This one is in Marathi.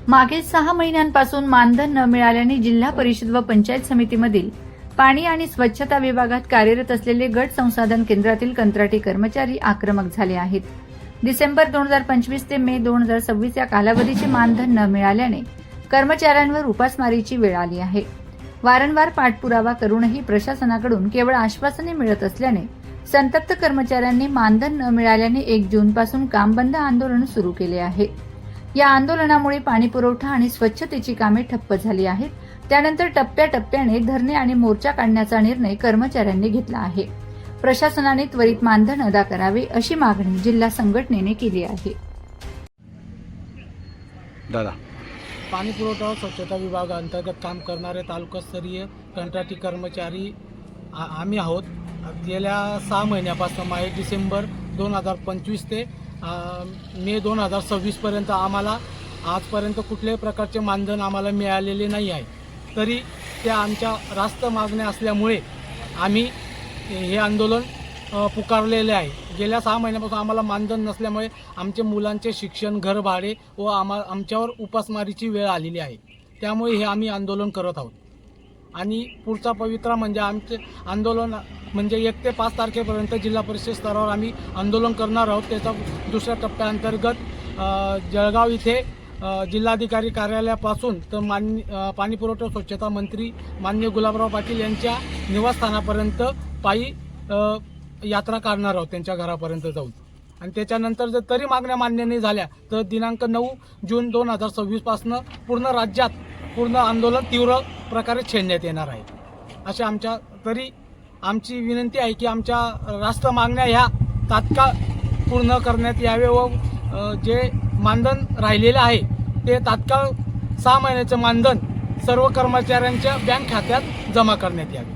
मागील 6 महिन्यांपासून मानधन न मिळाल्याने जिल्हा परिषद व पंचायत समितीमधील पाणी आणि स्वच्छता विभागात कार्यरत असलेले गट संसाधन केंद्रातील कंत्राटी कर्मचारी आक्रमक झाले आहेत. डिसेंबर 2025 ते मे 2026 या कालावधीचे मानधन न मिळाल्याने कर्मचाऱ्यांवर उपासमारीची वेळ आली आहे. वारंवार पाठपुरावा करूनही प्रशासनाकडून केवळ आश्वासने मिळत असल्याने संतप्त कर्मचाऱ्यांनी मानधन न मिळाल्याने 1 जूनपासून काम बंद आंदोलन सुरू केले आहे. या आंदोलनामुळे पाणीपुरवठा आणि स्वच्छतेची कामे ठप्प झाली आहेत. त्यानंतर टप्प्याटप्प्याने धरणे आणि मोर्चा काढण्याचा निर्णय कर्मचाऱ्यांनी घेतला आहे. प्रशासनाने त्वरित मानधन अदा करावे अशी मागणी जिल्हा संघटनेने केली आहे. दादा, पाणीपुरवठा व स्वच्छता विभागाअंतर्गत काम करणारे तालुकास्तरीय कंत्राटी कर्मचारी आम्ही आहोत. गेल्या 6 महिन्यापासून डिसेंबर 2025 ते मे 2026 पर्यंत आम्हाला आजपर्यंत कुठल्याही प्रकारचे मानधन आम्हाला मिळालेले नाही आहे. तरी त्या आमच्या रास्त मागण्या असल्यामुळे आम्ही हे आंदोलन पुकारलेले आहे. गेल्या 6 महिन्यापासून आम्हाला मानधन नसल्यामुळे आमच्या मुलांचे शिक्षण, घरभाडे व आमच्यावर उपासमारीची वेळ आलेली आहे. त्यामुळे हे आम्ही आंदोलन करत आहोत. आणि पुढचा पवित्रा म्हणजे आमचे आंदोलन म्हणजे 1 ते 5 तारखेपर्यंत जिल्हा परिषद स्तरावर आम्ही आंदोलन करणार आहोत. त्याचा दुसऱ्या टप्प्याअंतर्गत जळगाव इथे जिल्हाधिकारी कार्यालयापासून तर पाणीपुरवठा स्वच्छता मंत्री माननीय गुलाबराव पाटील यांच्या निवासस्थानापर्यंत पायी यात्रा काढणार आहोत, त्यांच्या घरापर्यंत जाऊन. आणि त्याच्यानंतर जर तरी मागण्या मान्य नाही झाल्या तर दिनांक 9 जून 2026 पासून पूर्ण राज्यात पूर्ण आंदोलन तीव्र प्रकारे छेडण्यात येणार आहे. अशा तरी आमची विनंती आहे की आमच्या रास्त मागण्या ह्या तात्काळ पूर्ण करण्यात यावे व जे मानधन राहिलेले आहे ते तात्काळ 6 महिन्याचं मानधन सर्व कर्मचाऱ्यांच्या बँक खात्यात जमा करण्यात यावे.